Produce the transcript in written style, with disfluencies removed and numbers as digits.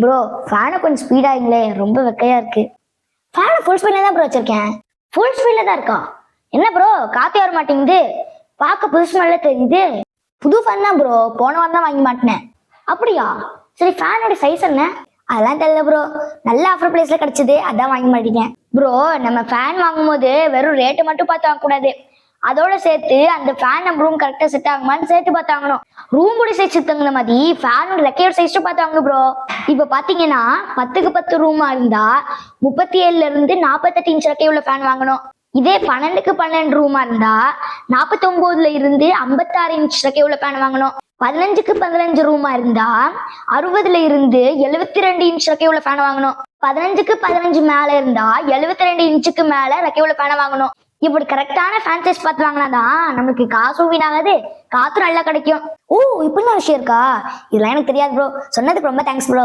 Bro ஃபேனை கொஞ்சம் ஸ்பீடாகிங்களே, ரொம்ப வெக்கையா இருக்கு. ஃபேனை ஃபுல் ஸ்பீடில் தான் ப்ரோ வச்சிருக்கேன். ஃபுல் ஸ்பீடில் தான் இருக்கா? என்ன ப்ரோ காற்றே வர மாட்டேங்குது, பார்க்க புதுசு மாதிரில தெரியுது. புது ஃபேன் தான் ப்ரோ, போன வாரம் தான் வாங்கி மாட்டினேன். அப்படியா? சரி ஃபேனோட சைஸ் என்ன? அதெல்லாம் தெரியல ப்ரோ, நல்ல ஆஃபர் பிளேஸில் கிடச்சிது, அதான் வாங்கி மாட்டேங்க. ப்ரோ நம்ம ஃபேன் வாங்கும்போது வெறும் ரேட்டை மட்டும் பார்த்து வாங்கக்கூடாது, அதோட சேர்த்து அந்த ஃபேன் நம்ம ரூம் கரெக்டாக செட் ஆகுமான்னு சேர்த்து பார்த்தாங்கணும். ரூமோட சைஸ் தகுந்த மாதிரி ஃபேனோட ரெக்கையோட சைஸ் பார்த்தாங்க ப்ரோ. இப்போ பார்த்தீங்கன்னா 10க்கு 10 ரூமா இருந்தா 37ல இருந்து 48 இன்ச் ரெக்கை உள்ள ஃபேன் வாங்கணும். இதே 12க்கு 12 ரூமா இருந்தா 49ல இருந்து 56 இன்ச் ரெக்கை உள்ள ஃபேன் வாங்கணும். 15க்கு 15 ரூமா இருந்தா 60ல இருந்து 72 இன்ச் ரெக்கை உள்ள ஃபேன் வாங்கணும். 15க்கு 15 மேல இருந்தா 72 இன்ச்சுக்கு மேல ரெக்கை உள்ள ஃபேனை வாங்கணும். இப்படி கரெக்டான ஃபேன் சைஸ் பார்த்து வாங்கினாதான் நமக்கு காசும் வீணாகாது, காத்தும் நல்லா கிடைக்கும். ஓ இப்படிலாம் விஷயம் இருக்கா? இதெல்லாம் எனக்கு தெரியாது ப்ரோ, சொன்னதுக்கு ரொம்ப தேங்க்ஸ் ப்ரோ.